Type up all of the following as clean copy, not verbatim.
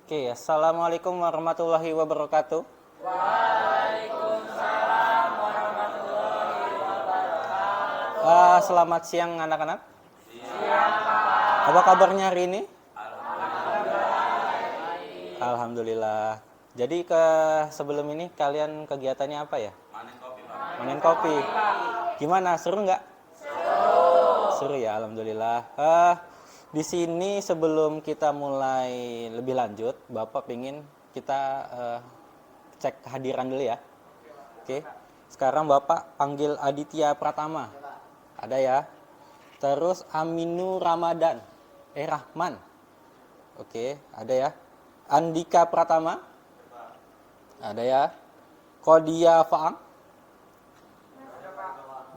Oke, assalamualaikum warahmatullahi wabarakatuh. Waalaikumsalam warahmatullahi wabarakatuh. Selamat siang anak-anak. Siang, Pak. Apa kabarnya hari ini? Alhamdulillah. Alhamdulillah. Jadi sebelum ini kalian kegiatannya apa ya? Manen kopi, Pak. Manen kopi. Gimana? Seru nggak? Seru ya, alhamdulillah. Di sini sebelum kita mulai lebih lanjut, Bapak pingin kita cek kehadiran dulu ya. Oke. Sekarang Bapak panggil Aditya Pratama. Ada ya. Terus Aminu Ramadan. Rahman. Oke, ada ya. Andika Pratama. Ada ya. Kodia Faang.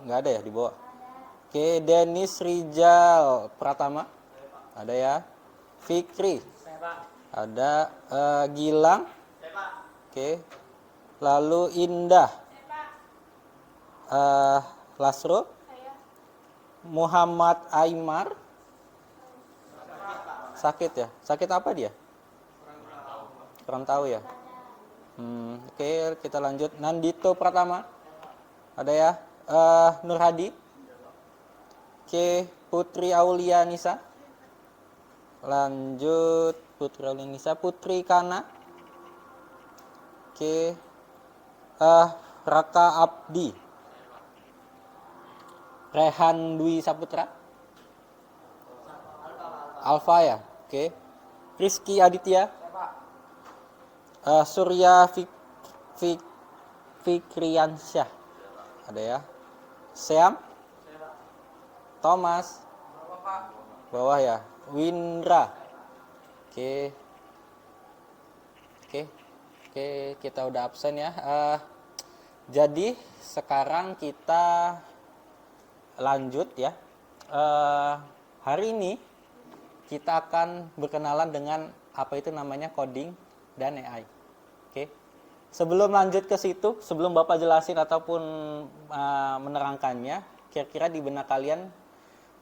Nggak ada ya di bawah. Oke, Denis Rijal Pratama. Ada ya. Fikri. Ada Gilang. Oke. Lalu Indah. Lasro. Muhammad Aymar. Sakit ya? Sakit apa dia? Kurang tahu ya. Oke, kita lanjut. Nandito Pratama. Ada ya. Nur Hadi. Oke, Putri Aulia Nisa. Lanjut Putri Aulia Nisa, Putri Kana. Oke. Raka Abdi. Rehan Dwi Saputra. Alfa ya. Oke. Rizky Aditya. Surya Fikriansyah. Ada ya. Seam. Thomas. Bawah ya. Windra. Oke. Kita udah absen ya. Jadi sekarang kita lanjut ya. Hari ini kita akan berkenalan dengan apa itu namanya coding dan AI. Oke. Sebelum lanjut ke situ, sebelum Bapak jelasin ataupun menerangkannya, kira-kira di benak kalian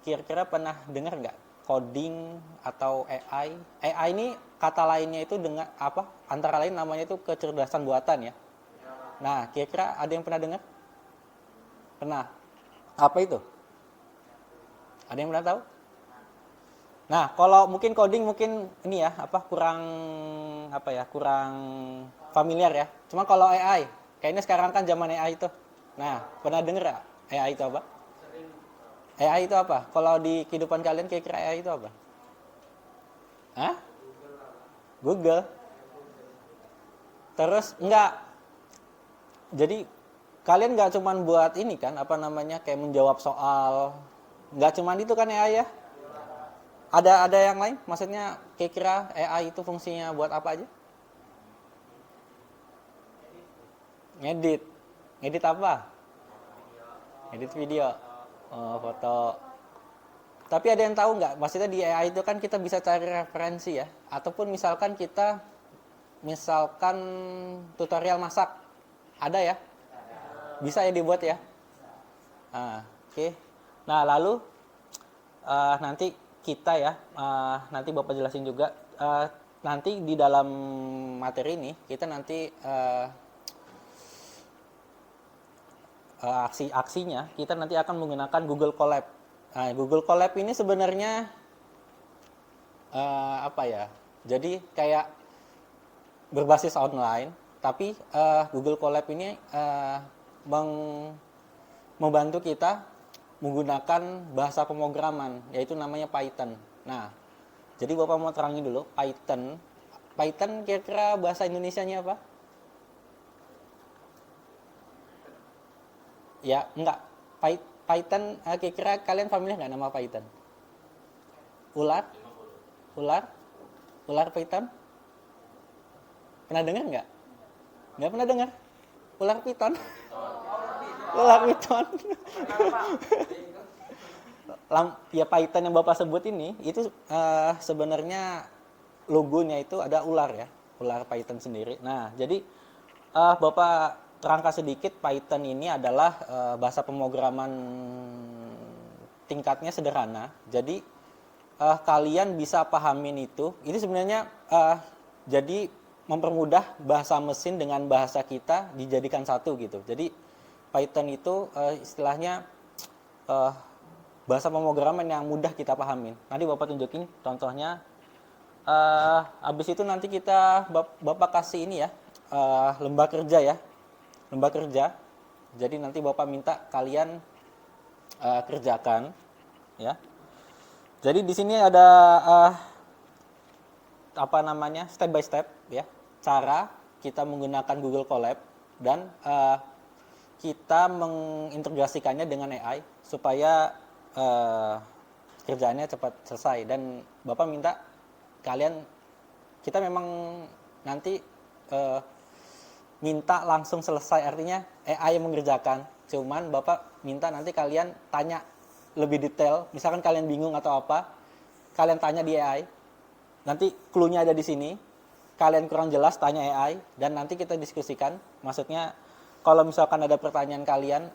kira-kira pernah dengar nggak coding atau AI? AI ini kata lainnya itu dengan apa? Antara lain namanya itu kecerdasan buatan ya. Nah, kira-kira ada yang pernah dengar? Pernah. Apa itu? Ada yang pernah tahu? Nah, kalau mungkin coding mungkin ini ya, kurang familiar ya. Cuma kalau AI, kayaknya sekarang kan zaman AI itu. Nah, pernah dengar nggak AI itu apa? AI itu apa? Kalau di kehidupan kalian kira-kira AI itu apa? Hah? Google. Terus enggak. Jadi kalian nggak cuman buat ini kan, kayak menjawab soal. Nggak cuman itu kan AI ya? Ada yang lain? Maksudnya kira-kira AI itu fungsinya buat apa aja? Ngedit. Ngedit apa? Ngedit video. Oh, foto. Tapi ada yang tahu nggak? Maksudnya di AI itu kan kita bisa cari referensi ya. Ataupun misalkan tutorial masak. Ada ya? Bisa ya dibuat ya? Oke. Nah, lalu nanti kita ya, nanti Bapak jelasin juga. Nanti di dalam materi ini kita nanti aksinya kita nanti akan menggunakan Google Colab. Nah, Google Colab ini sebenarnya Jadi kayak berbasis online, tapi Google Colab ini membantu kita menggunakan bahasa pemrograman, yaitu namanya Python. Nah, jadi Bapak mau terangin dulu Python. Python kira-kira bahasa Indonesianya apa? Ya, enggak. Python, kira-kira kalian familiar nggak nama Python? Ular? Ular Python? Pernah dengar nggak? Nggak pernah dengar? Ular Python? Ular Python. Ya Python yang Bapak sebut ini, itu sebenarnya logonya itu ada ular ya. Ular Python sendiri. Nah, jadi Bapak terangkan sedikit, Python ini adalah bahasa pemrograman tingkatnya sederhana. Jadi kalian bisa pahamin itu. Ini sebenarnya Jadi mempermudah bahasa mesin dengan bahasa kita dijadikan satu gitu. Jadi Python itu istilahnya bahasa pemrograman yang mudah kita pahamin. Nanti Bapak tunjukin contohnya. Habis itu nanti Bapak kasih ini ya, lembah kerja ya. Lembah kerja. Jadi nanti Bapak minta kalian kerjakan ya. Jadi di sini ada step by step ya, cara kita menggunakan Google Colab dan kita mengintegrasikannya dengan AI supaya kerjaannya cepat selesai. Dan Bapak minta kita memang nanti minta langsung selesai, artinya AI yang mengerjakan, cuman Bapak minta nanti kalian tanya lebih detail, misalkan kalian bingung atau apa, kalian tanya di AI. Nanti clue-nya ada di sini. Kalian kurang jelas, tanya AI. Dan nanti kita diskusikan. Maksudnya, kalau misalkan ada pertanyaan kalian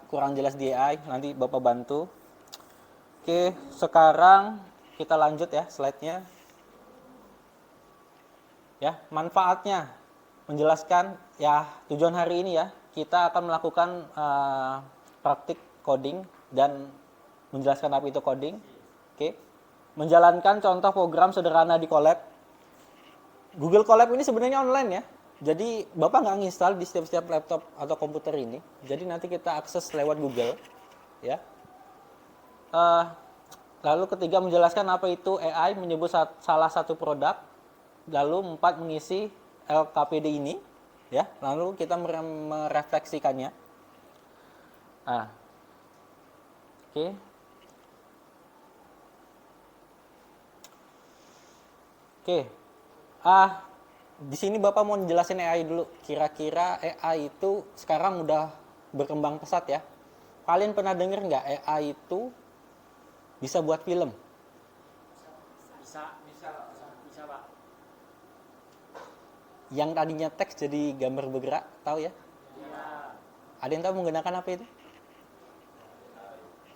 kurang jelas di AI, nanti Bapak bantu. Oke, sekarang kita lanjut ya slide-nya. Ya, manfaatnya. Menjelaskan, ya tujuan hari ini ya, kita akan melakukan praktik coding dan menjelaskan apa itu coding. Oke. Menjalankan contoh program sederhana di Colab. Google Colab ini sebenarnya online ya. Jadi Bapak nggak nginstal di setiap laptop atau komputer ini. Jadi nanti kita akses lewat Google, ya. Lalu ketiga, menjelaskan apa itu AI, menyebut salah satu produk. Lalu 4, mengisi LKPD ini, ya. Lalu kita merefleksikannya. Oke. Oke, di sini Bapak mau jelasin AI dulu. Kira-kira AI itu sekarang udah berkembang pesat ya. Kalian pernah dengar nggak AI itu bisa buat film? Bisa, Pak. Yang tadinya teks jadi gambar bergerak, tahu ya? Iya. Ada yang tahu menggunakan apa itu?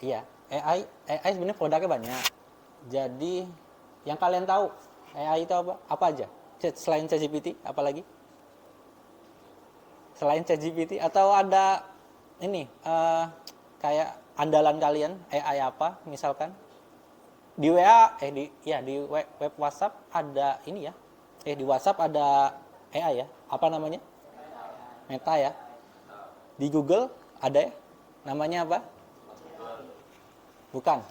Iya, AI sebenarnya produknya banyak. Jadi yang kalian tahu AI itu apa? Apa aja? Selain ChatGPT, apa lagi? Selain ChatGPT atau ada ini kayak andalan kalian AI apa? Misalkan di WA di web WhatsApp ada ini ya. Di WhatsApp ada AI ya. Apa namanya? Meta ya. Di Google ada ya. Namanya apa? Bukan.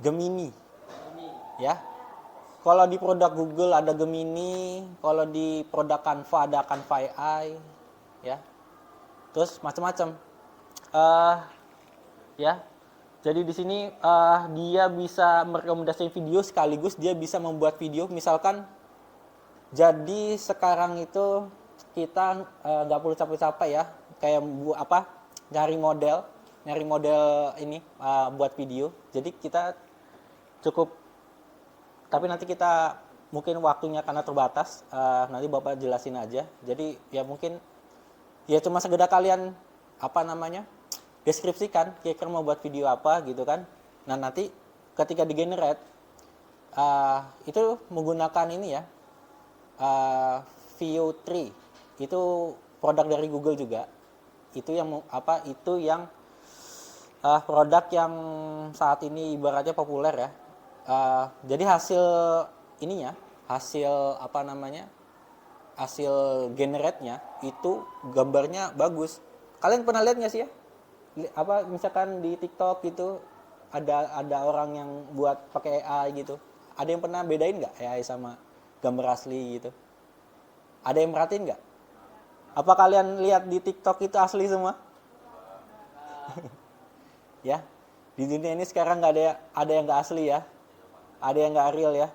Gemini. Ya. Kalau di produk Google ada Gemini, kalau di produk Canva ada Canva AI, ya. Terus macam-macam. Ya. Jadi di sini dia bisa merekomendasikan video sekaligus dia bisa membuat video. Misalkan, jadi sekarang itu kita nggak perlu capek-capek ya, kayak nyari model ini buat video. Jadi kita cukup. Tapi nanti kita mungkin waktunya karena terbatas, nanti Bapak jelasin aja. Jadi ya mungkin ya cuma sekedar kalian deskripsikan kira-kira mau buat video apa gitu kan. Nah nanti ketika di generate itu menggunakan ini ya, Veo 3 itu produk dari Google juga. Itu yang produk yang saat ini ibaratnya populer ya. Jadi hasil generate-nya itu gambarnya bagus. Kalian pernah lihat nggak sih ya? Misalkan di TikTok gitu ada orang yang buat pakai AI gitu. Ada yang pernah bedain nggak AI sama gambar asli gitu? Ada yang merhatiin nggak? Apa kalian lihat di TikTok itu asli semua? Ya, di dunia ini sekarang nggak ada yang nggak asli ya. Ada yang nggak real ya.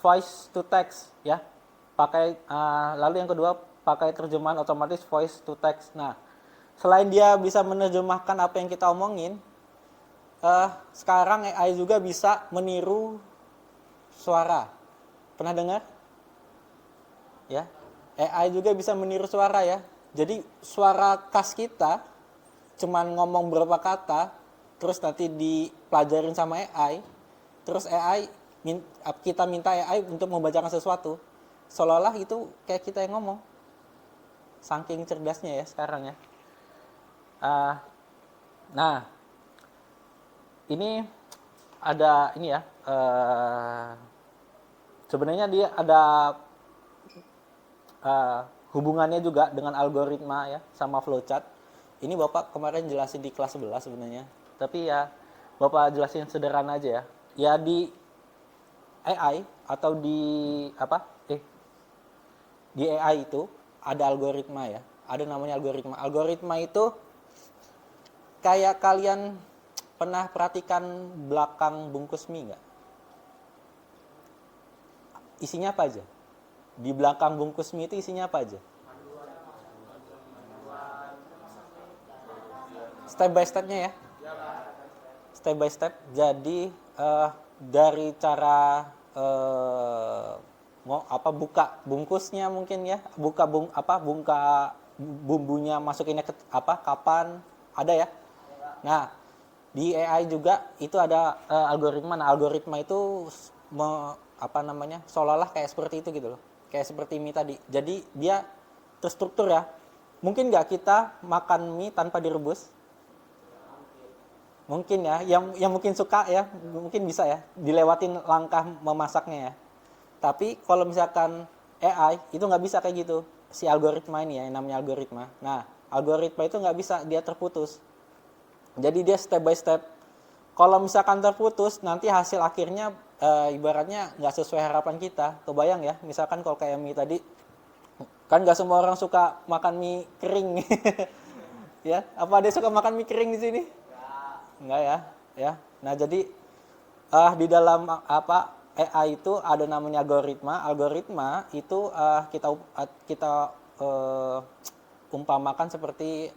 Voice to text ya. Lalu yang kedua pakai terjemahan otomatis voice to text. Nah, selain dia bisa menerjemahkan apa yang kita omongin, sekarang AI juga bisa meniru suara. Pernah dengar? Ya. AI juga bisa meniru suara ya. Jadi suara khas kita cuman ngomong beberapa kata terus nanti dipelajarin sama AI, terus kita minta AI untuk membacakan sesuatu, seolah-olah itu kayak kita yang ngomong. Saking cerdasnya ya sekarang ya. Nah, ini ada ini ya. Sebenarnya dia ada hubungannya juga dengan algoritma ya, sama flowchart. Ini Bapak kemarin jelasin di kelas 11 sebenarnya. Tapi ya Bapak jelasin sederhana aja ya. Ya di AI atau di AI itu ada algoritma ya. Ada namanya algoritma. Algoritma itu kayak kalian pernah perhatikan belakang bungkus mie nggak? Isinya apa aja? Di belakang bungkus mie itu isinya apa aja? Step by stepnya ya. Step by step. Jadi dari cara buka bungkusnya mungkin ya, buka bumbunya masukinnya kapan ada ya. Nah, di AI juga itu ada algoritma. Nah, algoritma itu seolah-olah kayak seperti itu gitu loh. Kayak seperti mie tadi. Jadi dia terstruktur ya. Mungkin nggak kita makan mie tanpa direbus? Mungkin ya, yang mungkin suka ya, mungkin bisa ya, dilewatin langkah memasaknya ya. Tapi kalau misalkan AI itu nggak bisa kayak gitu. Si algoritma ini ya, yang namanya algoritma. Nah, algoritma itu nggak bisa, dia terputus. Jadi dia step by step. Kalau misalkan terputus, nanti hasil akhirnya ibaratnya nggak sesuai harapan kita. Kebayang ya, misalkan kalau kayak mie tadi, kan nggak semua orang suka makan mie kering. Ya, apa ada suka makan mie kering di sini? Enggak ya, ya. Nah, jadi di dalam AI itu ada namanya algoritma. Algoritma itu kita umpamakan seperti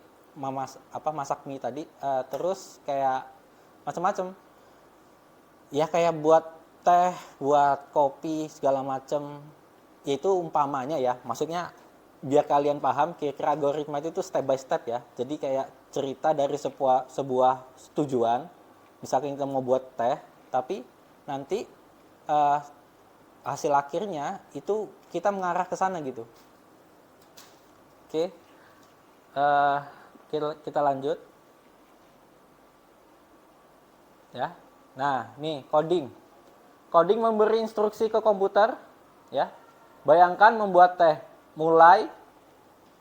masak mie tadi, terus kayak macam-macam. Ya kayak buat teh, buat kopi segala macam. Itu umpamanya ya. Maksudnya biar kalian paham kira-kira algoritma itu step by step ya. Jadi kayak cerita dari sebuah tujuan. Misalkan kita mau buat teh, tapi nanti hasil akhirnya itu kita mengarah ke sana gitu. Oke. Kita lanjut. Ya. Nah, nih coding. Coding memberi instruksi ke komputer, ya. Bayangkan membuat teh. Mulai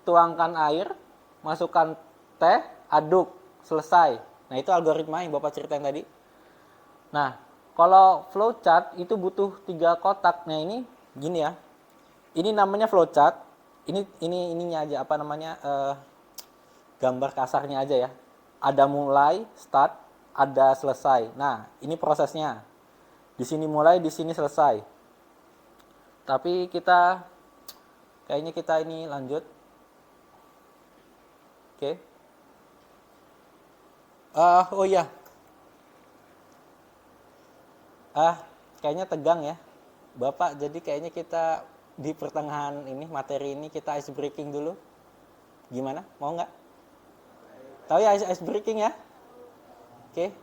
tuangkan air, masukkan teh, aduk, selesai. Nah, itu algoritma yang Bapak ceritain tadi. Nah, kalau flowchart itu butuh 3 kotak. Nah, ini gini ya. Ini namanya flowchart. Ininya aja gambar kasarnya aja ya. Ada mulai, start, ada selesai. Nah, ini prosesnya. Di sini mulai, di sini selesai. Tapi kayaknya kita ini lanjut. Oke. Oh iya. Kayaknya tegang ya. Bapak, jadi kayaknya kita di pertengahan ini, materi ini kita ice breaking dulu. Gimana? Mau nggak? Tahu ya ice breaking ya? Oke.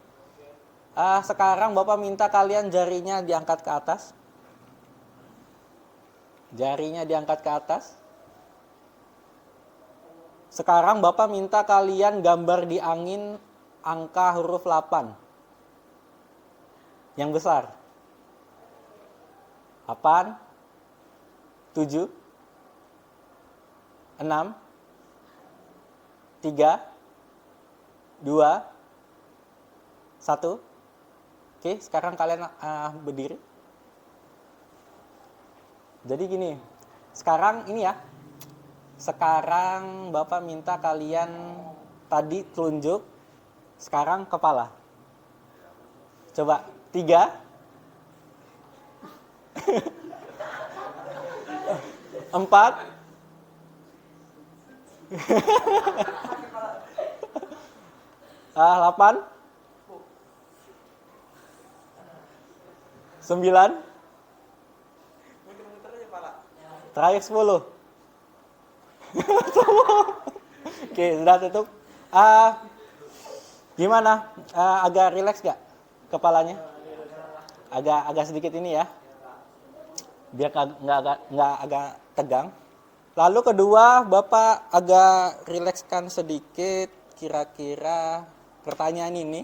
Sekarang Bapak minta kalian jarinya diangkat ke atas. Jarinya diangkat ke atas. Sekarang Bapak minta kalian gambar di angin angka huruf 8. Yang besar. 8, 7, 6, 3, 2, 1. Oke, sekarang kalian berdiri. Jadi gini, sekarang ini ya. Sekarang Bapak minta kalian tadi telunjuk, sekarang kepala. Coba, 3, 4, 8, 9, terakhir 10. Oke, sudah tutup. Gimana? Agak rileks gak kepalanya? agak sedikit ini ya, biar nggak agak tegang. Lalu kedua, Bapak agak rilekskan sedikit, kira-kira pertanyaan ini.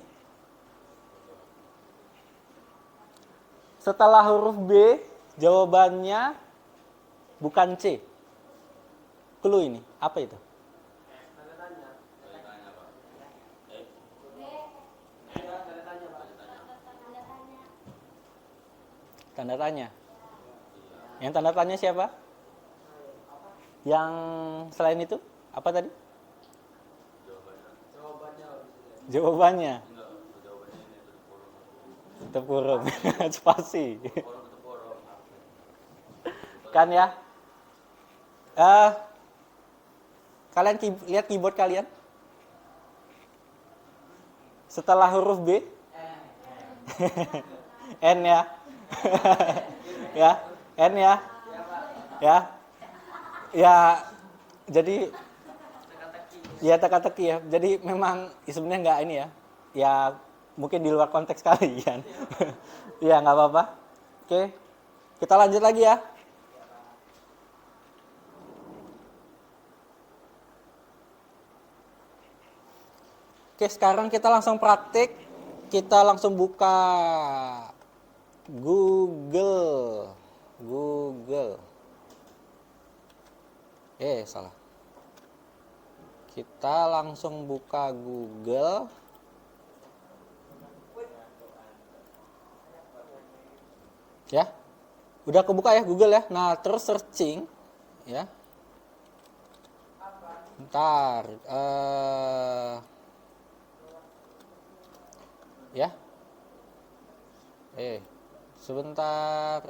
Setelah huruf B, jawabannya bukan C. Clue ini, apa itu? Tanda tanya. Yang tanda tanya siapa? Yang selain itu, apa tadi? Jawabannya. Tepurung. Spasi. Kan ya? Kalian lihat keyboard kalian? Setelah huruf B? N ya? Ya, N ya? Ya? Ya, jadi ya teka-teki ya. Jadi memang sebenarnya nggak ini ya. Ya mungkin di luar konteks kalian. Ya nggak apa-apa. Oke, kita lanjut lagi ya. Oke, sekarang kita langsung praktik. Kita langsung buka Google. Salah. Kita langsung buka Google. Ya. Udah kebuka ya Google ya. Nah, terus searching ya. Bentar. Ya. Sebentar.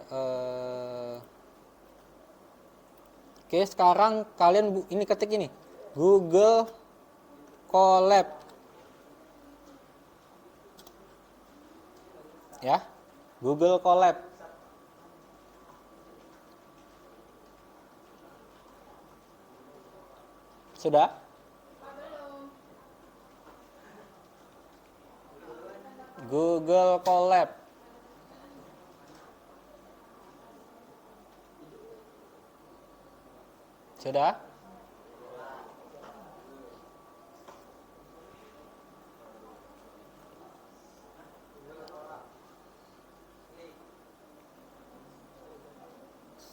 Oke, sekarang kalian ini ketik ini. Google Colab. Ya. Google Colab. Sudah? Google Colab. Sudah?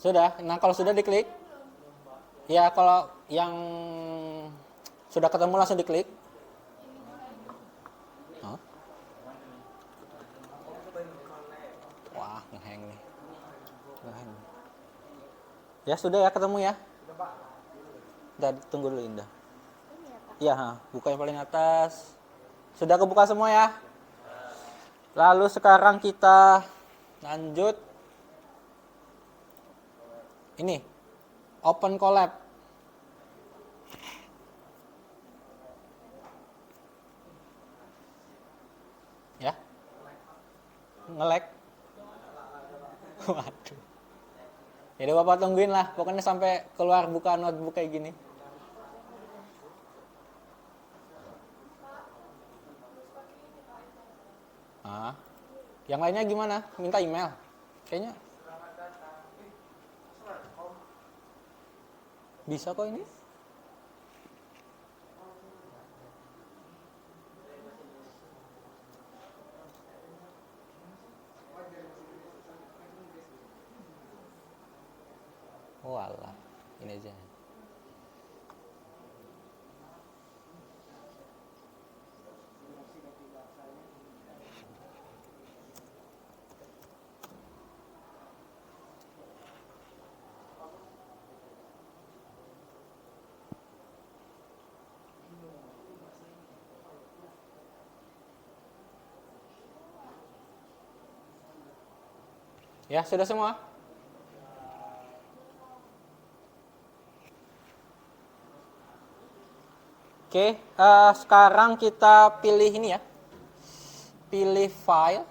Sudah. Nah, kalau sudah diklik. Ya, kalau yang sudah ketemu langsung diklik. Wah, ngehang nih. Ya, sudah ya ketemu ya. Udah, tunggu dulu Indah. Iya, buka yang paling atas. Sudah kebuka semua ya? Lalu sekarang kita lanjut. Ini, Open Colab. Ya? Nge-lag. Waduh. Ya udah Bapak tungguin lah, pokoknya sampai keluar buka notebook kayak gini. Yang lainnya gimana? Minta email? Kayaknya bisa kok ini. Walah, ini aja. Ya, sudah semua? Oke, sekarang kita pilih ini ya. Pilih file.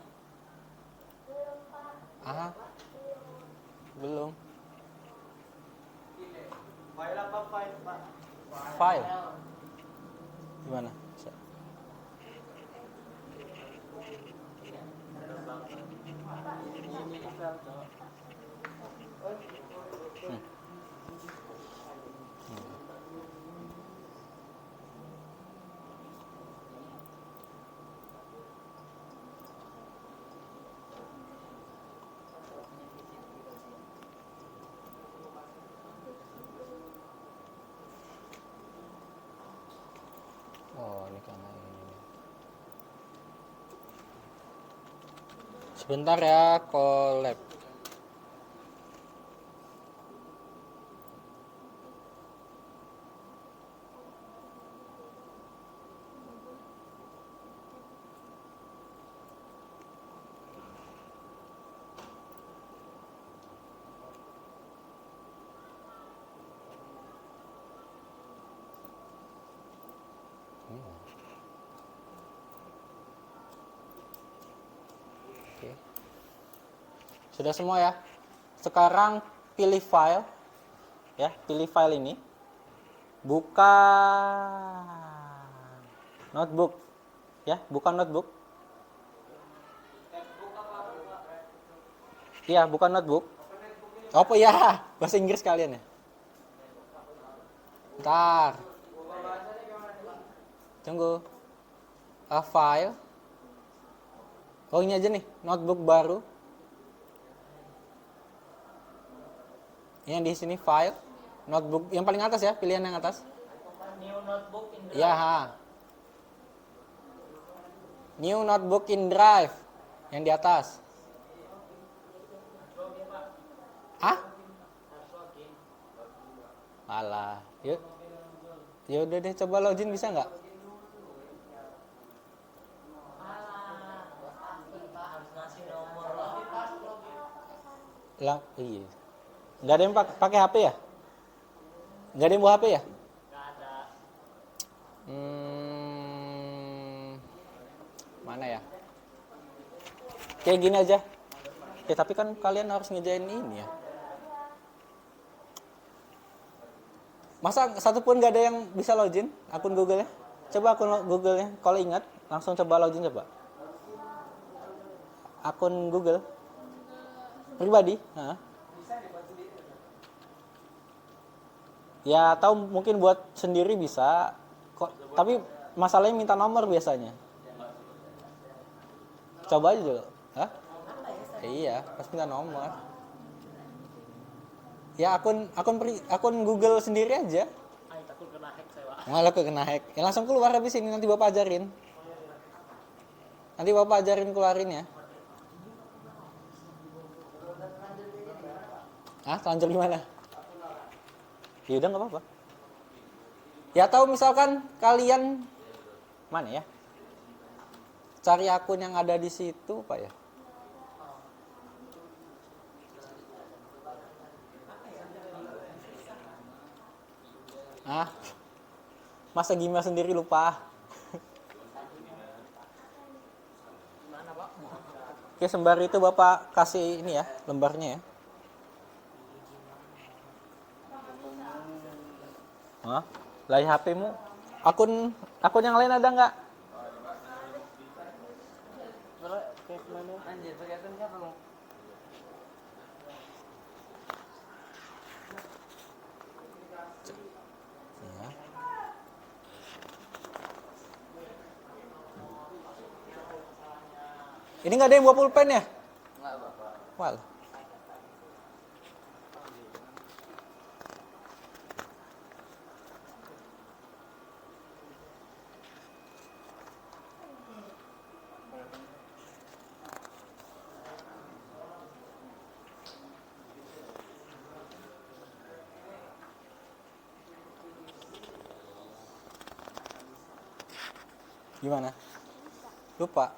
Belum. File apa file, Pak? File. Gimana? Oh, ini karena ini. Sebentar ya, collab. Oke. Sudah semua ya. Sekarang pilih file. Ya, pilih file ini. Buka notebook. Ya, buka notebook. Iya, buka notebook. Apa ya? Bahasa Inggris kalian ya? Ntar. Tunggu. A file. Oh, ini aja nih, notebook baru. Yang di sini file, notebook yang paling atas ya, pilihan yang atas. New notebook in Ya, ha. New notebook in Drive yang di atas. Hah? Alah, yuk. Ya udah deh, coba login bisa nggak? harus ngasih nomor Lah, iya. Nggak ada yang pakai HP ya? Nggak ada yang bawa HP ya? nggak ada. Mana ya? Kayak gini aja. Ya tapi kan kalian harus ngejain ini ya. Masa satupun nggak ada yang bisa login akun Google ya? Coba akun Google ya. Kalau ingat, langsung coba login coba. Akun Google pribadi. Nah. Ya atau mungkin buat sendiri bisa. Kok, tapi masalahnya minta nomor biasanya. Coba aja dulu. Hah? Iya, pas minta nomor. Ya akun Google sendiri aja. Ay, takut kena hack saya, Pak. Malah kena hack. Ya langsung keluar habis ini, nanti Bapak ajarin. Nanti Bapak ajarin keluarin ya. Ah, telanjur gimana? Ya udah nggak apa-apa. Ya tahu misalkan kalian mana ya? Cari akun yang ada di situ, Pak ya. Ah, masa Gmail sendiri lupa? Gimana, Pak? Oke, sembari itu Bapak kasih ini ya, lembarnya ya. Hah? Lagi HP-mu? Akun yang lain ada nggak? Kayak mana? Anjir, pakai akun siapa, Bang? Ya. Ini nggak ada yang bawa pulpen ya? Enggak, Bapak. Wal. Gimana? Lupa.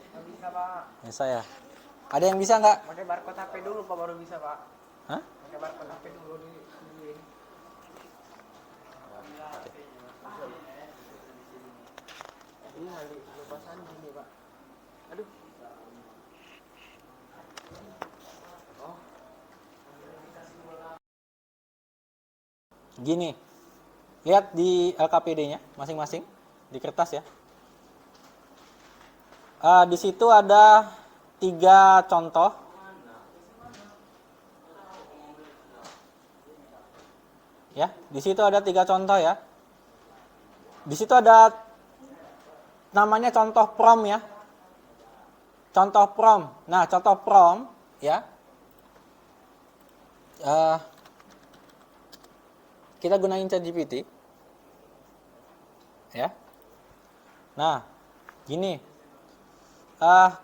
Nggak bisa, Pak. Ya saya. Ada yang bisa nggak? Pakai barcode HP dulu, Pak, baru bisa, Pak. Hah? Pakai barcode HP dulu di ini. Ini kali lepasan gini, Pak. Aduh. Gini. Lihat di LKPD-nya masing-masing di kertas ya. Di situ ada 3 contoh. Ya, di situ ada 3 contoh ya. Di situ ada namanya contoh prom ya. Contoh prom. Nah, contoh prom ya. Kita gunain ChatGPT. Ya. Nah, gini.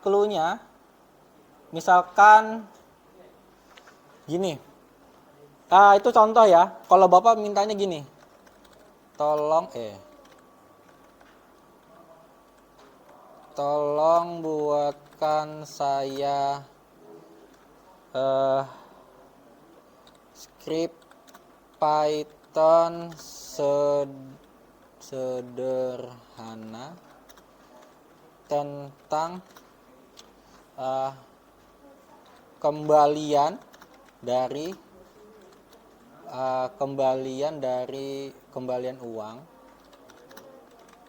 Clue-nya misalkan gini. Itu contoh ya. Kalau Bapak mintanya gini. Tolong buatkan saya skrip Python sederhana tentang kembalian dari kembalian uang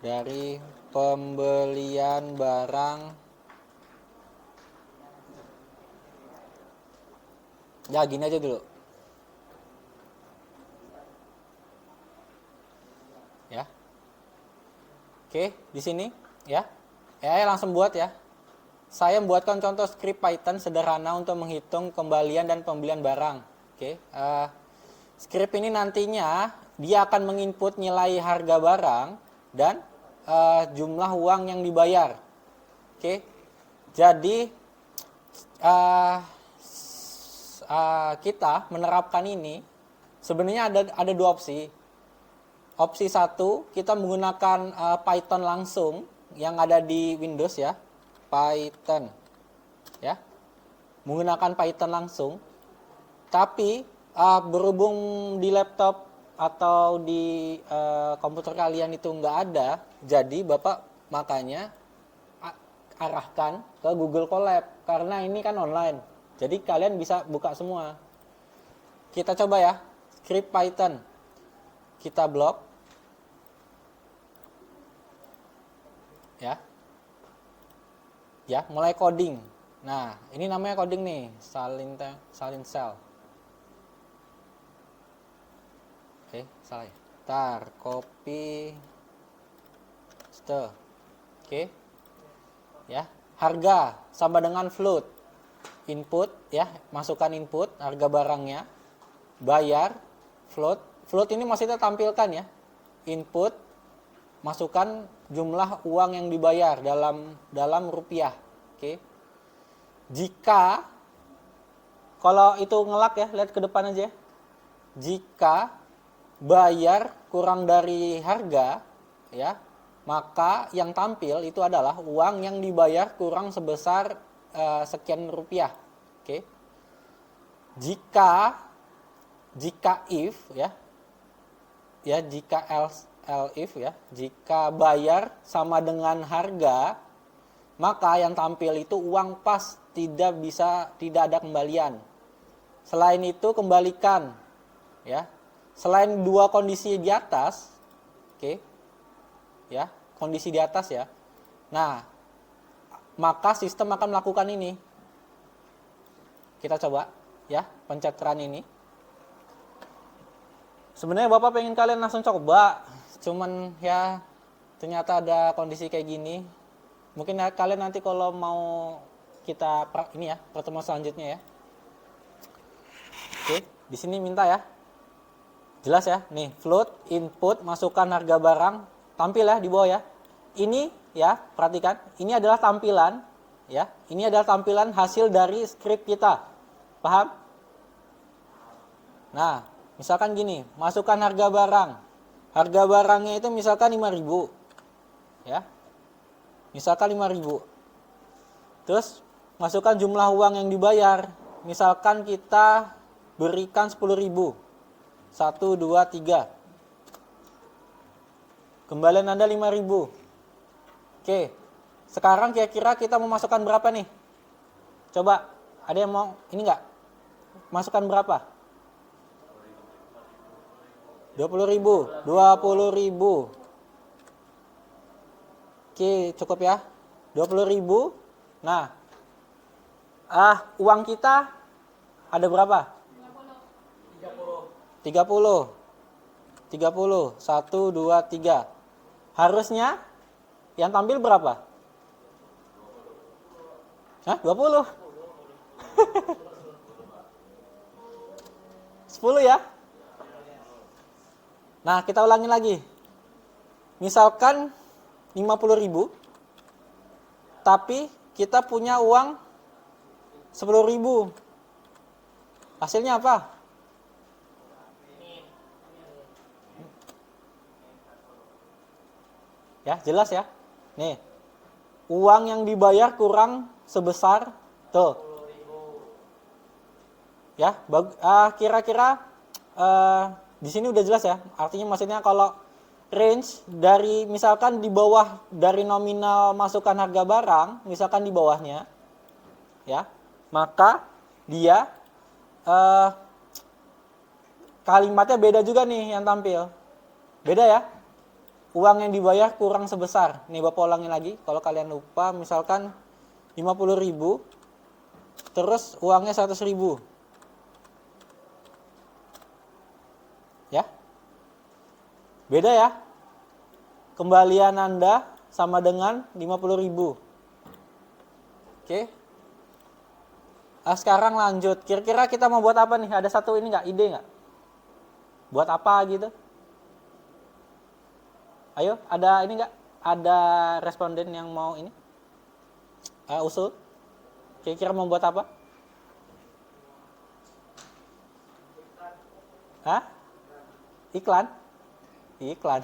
dari pembelian barang. Ya, gini aja dulu. Ya. Oke, di sini ya. Ya, langsung buat ya. Saya membuatkan contoh skrip Python sederhana untuk menghitung kembalian dan pembelian barang. Oke, skrip ini nantinya dia akan menginput nilai harga barang dan jumlah uang yang dibayar. Oke, jadi kita menerapkan ini sebenarnya ada 2 opsi. Opsi 1, kita menggunakan Python langsung yang ada di Windows ya. Python ya. Menggunakan Python langsung. Tapi berhubung di laptop atau di komputer kalian itu nggak ada, jadi Bapak makanya arahkan ke Google Colab karena ini kan online. Jadi kalian bisa buka semua. Kita coba ya, script Python. Kita blok. Ya. Ya, mulai coding. Nah, ini namanya coding nih, salin cell. Oke, salah ya. Tar, copy, paste. Oke. Ya, harga sama dengan float. Input ya, masukkan input harga barangnya. Bayar, float. Float ini maksudnya tampilkan ya. Input, masukkan jumlah uang yang dibayar dalam rupiah. Oke. Jika kalau itu ngelak ya, lihat ke depan aja. Jika bayar kurang dari harga ya, maka yang tampil itu adalah uang yang dibayar kurang sebesar sekian rupiah. Oke. Jika if ya. Ya, jika else if ya, jika bayar sama dengan harga, maka yang tampil itu uang pas, tidak ada kembalian. Selain itu kembalikan ya. Selain 2 kondisi di atas, oke. Ya, kondisi di atas ya. Nah, maka sistem akan melakukan ini. Kita coba ya, pencet run ini. Sebenarnya Bapak pengen kalian langsung coba, cuman ya ternyata ada kondisi kayak gini. Mungkin ya, kalian nanti kalau mau kita ini ya, pertemuan selanjutnya ya. Oke, di sini minta ya. Jelas ya, nih float, input, masukkan harga barang, tampil ya di bawah ya. Ini ya, perhatikan, ini adalah tampilan ya. Ini adalah tampilan hasil dari script kita. Paham? Nah, misalkan gini, masukkan harga barang. Harga barangnya itu misalkan 5.000. Ya. Misalkan 5.000. Terus masukkan jumlah uang yang dibayar. Misalkan kita berikan 10.000. 1, 2, 3. Kembalian Anda 5.000. Oke. Sekarang kira-kira kita mau masukkan berapa nih? Coba, ada yang mau ini enggak? Masukkan berapa? 20.000. 20.000. Oke, cukup ya. 20.000. Nah, Uang kita ada berapa? 30. 30. 1, 2, 3. Harusnya yang tampil berapa? Hah? 20. 10 ya? Nah, kita ulangi lagi. Misalkan 50.000, tapi kita punya uang 10.000. Hasilnya apa? Ya, jelas ya. Nih, uang yang dibayar kurang sebesar tuh. Ya, kira-kira di sini udah jelas ya. Artinya maksudnya kalau range dari misalkan di bawah dari nominal masukan harga barang, misalkan di bawahnya, ya, maka dia kalimatnya beda juga nih yang tampil. Beda ya. Uang yang dibayar kurang sebesar. Nih Bapak ulangi lagi, kalau kalian lupa, misalkan 50.000, terus uangnya 100.000. Ya. Beda ya. Kembalian Anda sama dengan 50.000. Oke. Sekarang lanjut. Kira-kira kita mau buat apa nih? Ada satu ini nggak? Ide nggak? Buat apa gitu? Ayo, ada ini nggak? Ada responden yang mau ini? Usul? Kira-kira mau buat apa? Hah? Iklan? Iklan.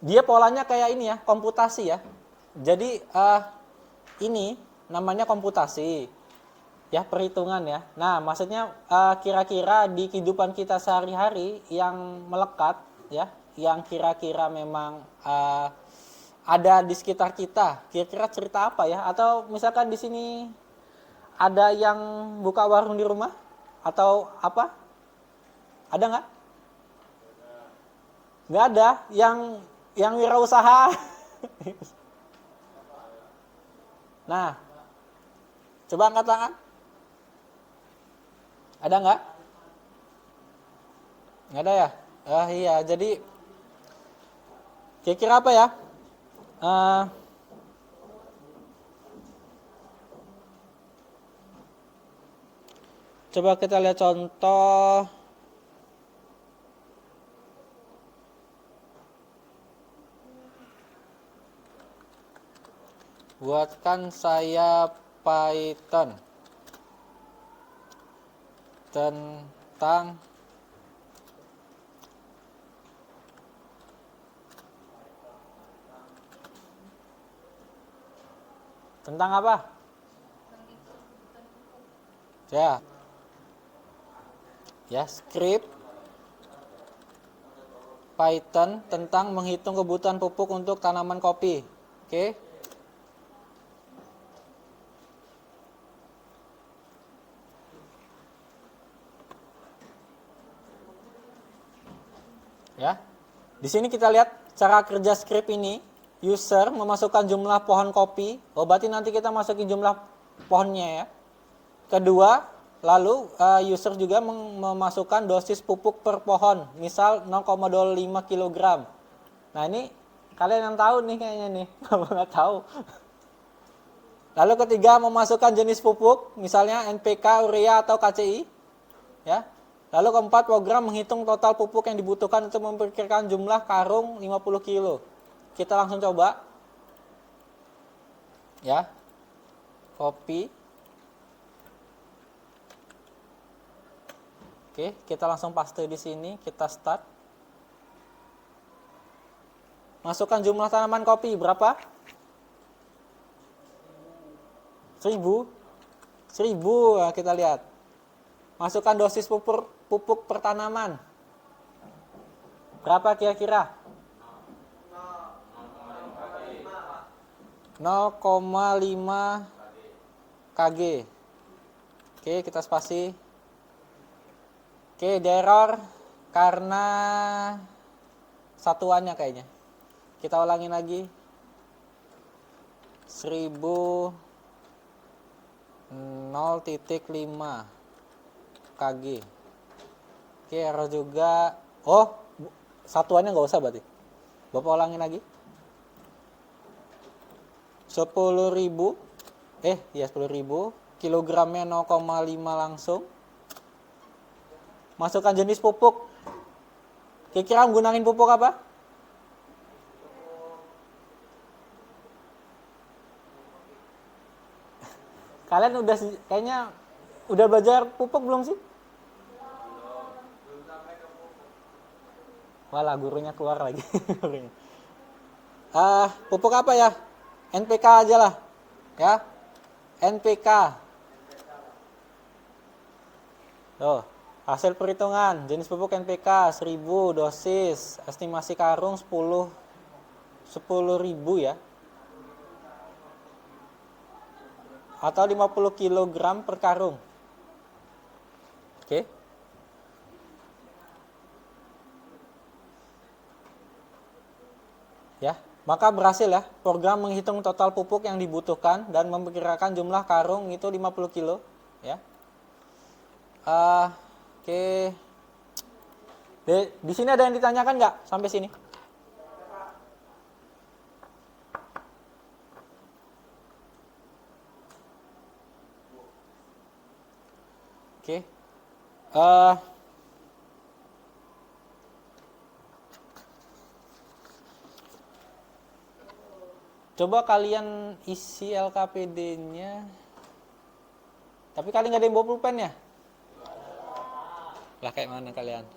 Dia polanya kayak ini ya, komputasi ya. Jadi ini namanya komputasi. Ya, perhitungan ya. Nah, maksudnya kira-kira di kehidupan kita sehari-hari yang melekat ya, yang kira-kira memang ada di sekitar kita. Kira-kira cerita apa ya? Atau misalkan di sini ada yang buka warung di rumah atau apa? Ada nggak? Nggak ada. Yang wirausaha. Nah, coba angkat tangan. Ada nggak? Nggak ada ya? Iya, jadi kira-kira apa ya? Coba kita lihat contoh. Buatkan saya Python tentang apa? Ya, script Python tentang menghitung kebutuhan pupuk untuk tanaman kopi. Oke. Ya. Di sini kita lihat cara kerja script ini. User memasukkan jumlah pohon kopi. Oh, berarti nanti kita masukin jumlah pohonnya ya. Kedua, lalu user juga memasukkan dosis pupuk per pohon. Misal 0,25 kg. Nah, ini kalian yang tahu nih kayaknya nih. Nggak tahu. Lalu ketiga, memasukkan jenis pupuk. Misalnya NPK, urea, atau KCI. Ya. Lalu keempat, program menghitung total pupuk yang dibutuhkan untuk memperkirakan jumlah karung 50 kilo. Kita langsung coba. Ya. Copy. Oke, kita langsung paste di sini, kita start. Masukkan jumlah tanaman kopi berapa? 1000. 1000, nah, kita lihat. Masukkan dosis pupuk per tanaman. Berapa kira-kira? 0,5 kg. Oke, kita spasi. Oke, error karena satuannya kayaknya. Kita ulangi lagi. 1000 0,5 kg. Oke, error juga. Oh, satuannya nggak usah berarti. Bapak ulangin lagi. 10.000. Ya 10.000. Kilogramnya 0,5 langsung. Masukkan jenis pupuk. Kira-kira menggunakan pupuk apa? Kalian kayaknya udah belajar pupuk belum sih? Walah, gurunya keluar lagi. Pupuk apa ya? NPK aja lah. Ya. NPK. Tuh, hasil perhitungan. Jenis pupuk NPK 1000 dosis. Estimasi karung 10.000 ya. Atau 50 kg per karung. Oke. Ya, maka berhasil ya. Program menghitung total pupuk yang dibutuhkan dan memperkirakan jumlah karung itu 50 kilo, ya. Oke. Di sini ada yang ditanyakan nggak sampai sini? Oke. Coba kalian isi LKPD-nya. Tapi kalian nggak ada yang bawa pulpen ya? Lah kayak mana kalian?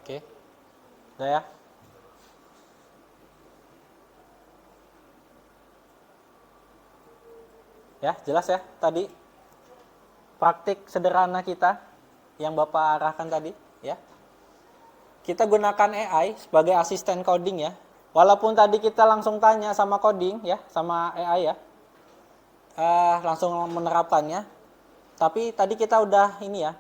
Oke. Udah ya? Ya, jelas ya tadi praktik sederhana kita yang Bapak arahkan tadi, ya. Kita gunakan AI sebagai asisten coding ya. Walaupun tadi kita langsung tanya sama coding ya, sama AI ya. Langsung menerapkannya. Tapi tadi kita udah ini ya,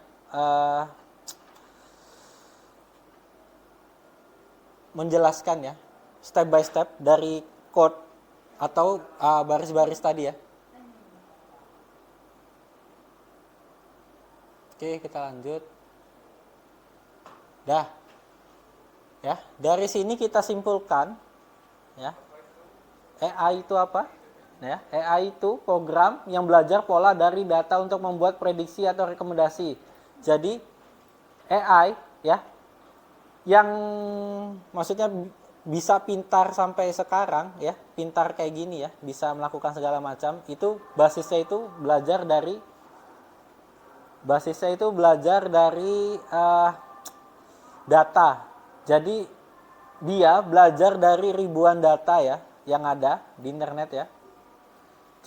menjelaskan ya, step by step dari code atau baris-baris tadi ya. Oke, kita lanjut. Dah. Ya, dari sini kita simpulkan ya. AI itu apa? Ya, AI itu program yang belajar pola dari data untuk membuat prediksi atau rekomendasi. Jadi AI ya, yang maksudnya bisa pintar sampai sekarang ya, pintar kayak gini ya, bisa melakukan segala macam, itu basisnya itu belajar dari data. Jadi dia belajar dari ribuan data ya yang ada di internet ya.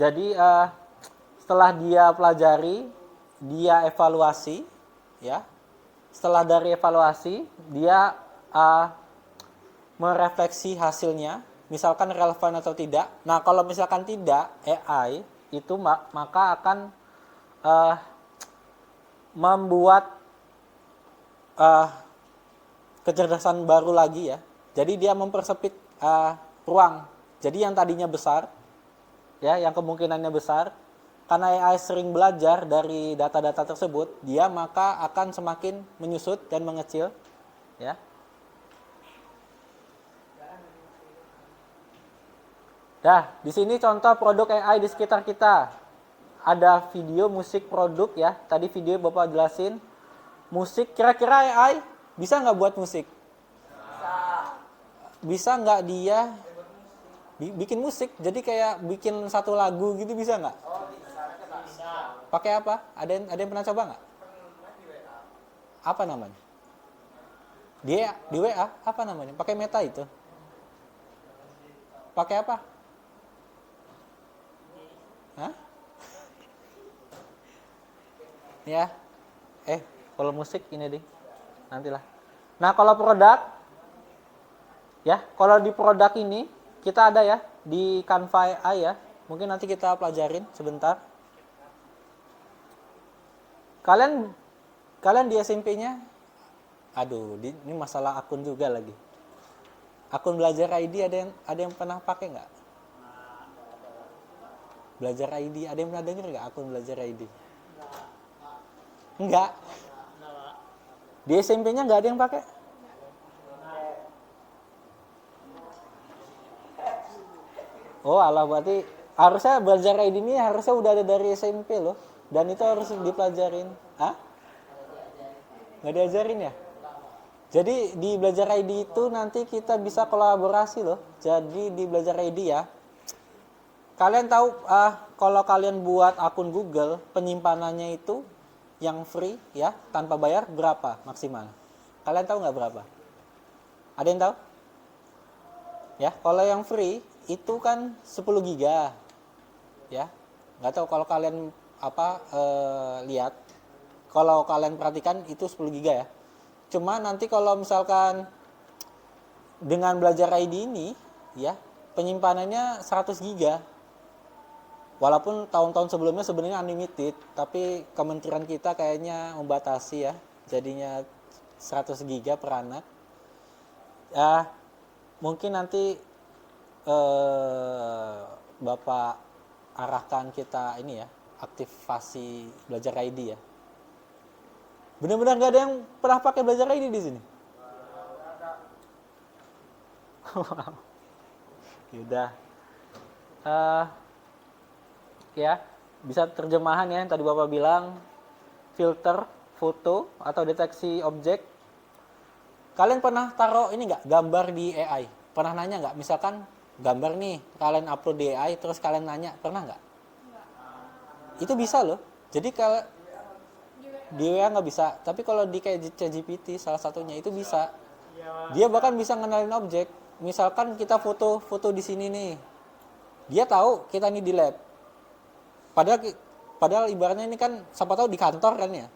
Jadi setelah dia pelajari, dia evaluasi ya. Setelah dari evaluasi, dia merefleksi hasilnya, misalkan relevan atau tidak. Nah, kalau misalkan tidak, AI itu maka akan membuat kecerdasan baru lagi ya. Jadi dia mempersempit ruang. Jadi yang tadinya besar, ya, yang kemungkinannya besar, karena AI sering belajar dari data-data tersebut, dia maka akan semakin menyusut dan mengecil, ya. Nah, di sini contoh produk AI di sekitar kita. Ada video musik produk ya. Tadi video Bapak jelasin. Musik, kira-kira AI bisa nggak buat musik? Bisa nggak dia bikin musik? Jadi kayak bikin satu lagu gitu, bisa nggak? Pakai apa? Ada yang pernah coba nggak? Apa namanya? Dia di WA apa namanya? Pakai Meta itu? Pakai apa? Hah? Ya. Kalau musik ini deh. Nantilah. Nah, kalau produk ya, kalau di produk ini kita ada ya di Canva AI ya. Mungkin nanti kita pelajarin sebentar. Kalian kalian di SMP-nya, aduh, ini masalah akun juga lagi. Akun Belajar ID ada yang pernah pakai nggak? Belajar ID, ada yang pernah denger nggak akun Belajar ID? Enggak. Di SMP-nya nggak ada yang pakai? Oh, alah, berarti harusnya Belajar ID ini harusnya udah ada dari SMP loh. Dan itu harus dipelajarin. Hah? Nggak diajarin ya? Jadi di Belajar ID itu nanti kita bisa kolaborasi loh. Jadi di Belajar ID ya, kalian tahu kalau kalian buat akun Google, penyimpanannya itu yang free ya, tanpa bayar berapa maksimal? Kalian tahu nggak berapa? Ada yang tahu? Ya, kalau yang free itu kan 10 giga. Ya. Nggak tahu kalau kalian lihat. Kalau kalian perhatikan itu 10 giga ya. Cuma nanti kalau misalkan dengan Belajar ID ini ya, penyimpanannya 100 giga. Walaupun tahun-tahun sebelumnya sebenarnya unlimited, tapi kementerian kita kayaknya membatasi ya. Jadinya 100 giga per anak. Ya, mungkin nanti Bapak arahkan kita ini ya, aktivasi Belajar ID ya. Benar-benar nggak ada yang pernah pakai Belajar ID di sini? Yaudah. Ya, bisa terjemahan ya yang tadi Bapak bilang, filter, foto, atau deteksi objek. Kalian pernah taruh ini nggak, gambar di AI? Pernah nanya nggak? Misalkan gambar nih, kalian upload di AI, terus kalian nanya, pernah nggak? Itu bisa loh. Jadi kalau di WA nggak bisa, tapi kalau di kayak ChatGPT salah satunya itu bisa. Dia bahkan bisa ngenalin objek. Misalkan kita foto di sini nih, dia tahu kita nih di lab. Padahal ibaratnya ini kan siapa tahu di kantor kan ya.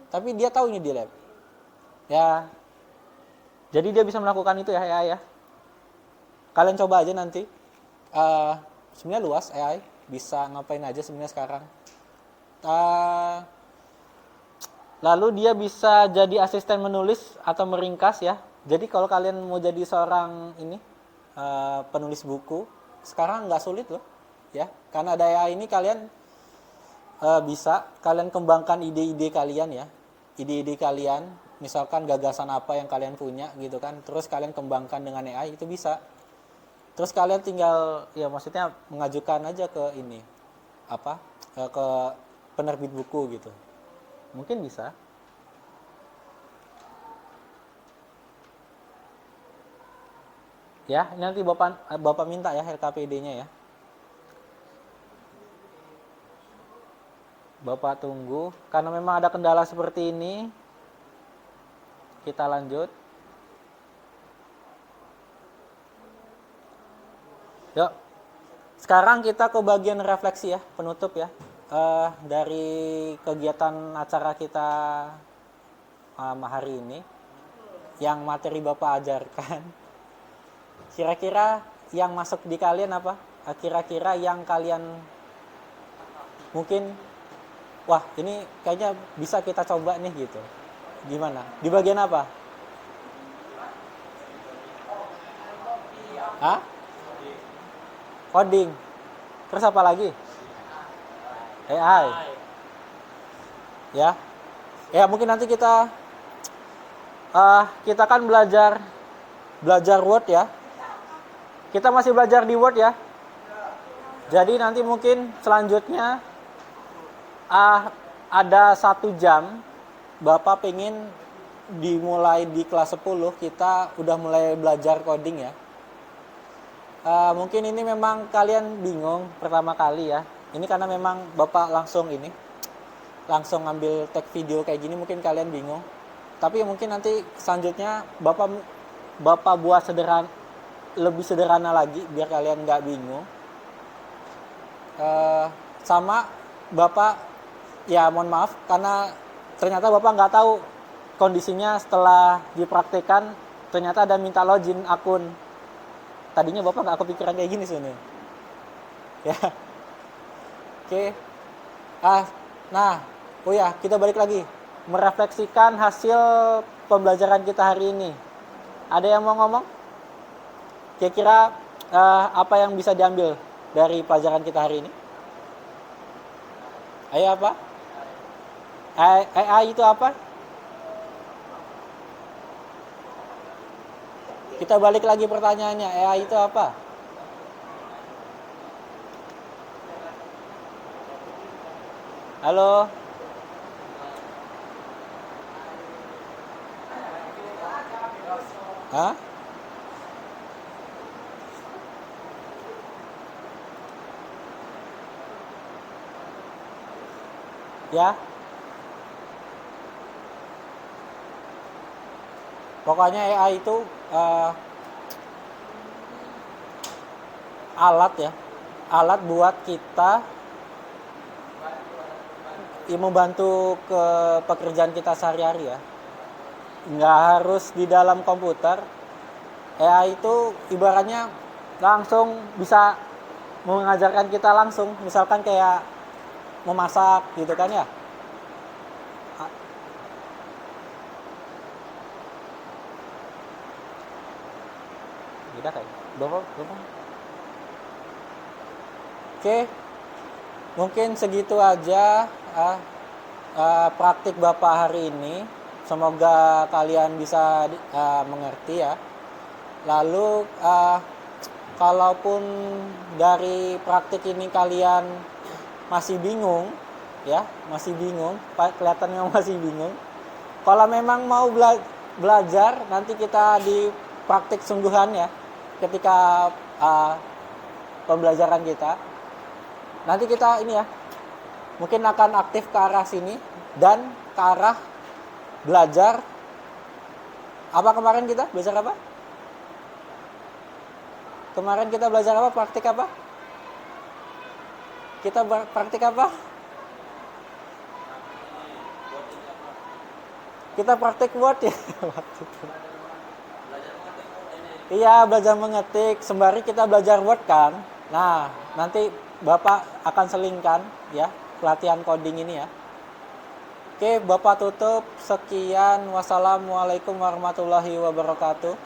Tapi dia tahu ini di lab. Ya. Jadi dia bisa melakukan itu ya AI ya. Kalian coba aja nanti. Sebenarnya luas AI, bisa ngapain aja sebenarnya sekarang. Lalu dia bisa jadi asisten menulis atau meringkas ya. Jadi kalau kalian mau jadi seorang penulis buku, sekarang nggak sulit loh ya. Karena ada AI ini kalian bisa kalian kembangkan ide-ide kalian ya. Ide-ide kalian, misalkan gagasan apa yang kalian punya gitu kan, terus kalian kembangkan dengan AI itu bisa. Terus kalian tinggal ya maksudnya mengajukan aja ke ke penerbit buku gitu. Mungkin bisa. Ya, nanti Bapak minta ya LKPD-nya ya. Bapak tunggu karena memang ada kendala seperti ini. Kita lanjut. Yuk. Sekarang kita ke bagian refleksi ya, penutup ya. Dari kegiatan acara kita hari ini yang materi Bapak ajarkan. Kira-kira yang masuk di kalian apa? Kira-kira yang kalian mungkin wah, ini kayaknya bisa kita coba nih gitu. Gimana? Di bagian apa? Hah? Coding. Terus apa lagi? AI. Ya. Ya, mungkin nanti kita kan belajar Word ya. Kita masih belajar di Word ya. Jadi nanti mungkin selanjutnya ada 1 jam Bapak pengen dimulai di kelas 10 kita udah mulai belajar coding ya. Mungkin ini memang kalian bingung pertama kali ya. Ini karena memang Bapak langsung ngambil tag video kayak gini, mungkin kalian bingung. Tapi mungkin nanti selanjutnya Bapak buat lebih sederhana lagi biar kalian nggak bingung. Sama Bapak ya mohon maaf karena ternyata Bapak nggak tahu kondisinya setelah dipraktekkan ternyata ada minta login akun. Tadinya Bapak nggak kepikiran kayak gini sebenarnya. Ya. Oke. Nah, Oh ya, kita balik lagi. Merefleksikan hasil pembelajaran kita hari ini. Ada yang mau ngomong? Kira-kira apa yang bisa diambil dari pelajaran kita hari ini? Ayo apa? AI itu apa? Kita balik lagi pertanyaannya, AI itu apa? Halo? Hah? Ya? Pokoknya AI itu alat ya, alat buat kita membantu ke pekerjaan kita sehari-hari ya. Nggak harus di dalam komputer. AI itu ibaratnya langsung bisa mengajarkan kita langsung, misalkan kayak memasak gitu kan ya. Tidak kayak berapa? Oke, mungkin segitu aja praktik Bapak hari ini. Semoga kalian bisa mengerti ya. Lalu kalaupun dari praktik ini kalian masih bingung ya, kelihatannya masih bingung. Kalau memang mau belajar, nanti kita di praktik sungguhan ya, ketika pembelajaran kita. Nanti kita ini ya, mungkin akan aktif ke arah sini dan ke arah belajar. Apa kemarin kita belajar apa? Kemarin kita belajar apa? Praktik apa? Kita praktik apa? Kita praktik Word ya. Iya, belajar mengetik. Sembari kita belajar Word kan. Nah, nanti Bapak akan selingkan ya pelatihan coding ini ya. Oke, Bapak tutup. Sekian. Wassalamualaikum warahmatullahi wabarakatuh.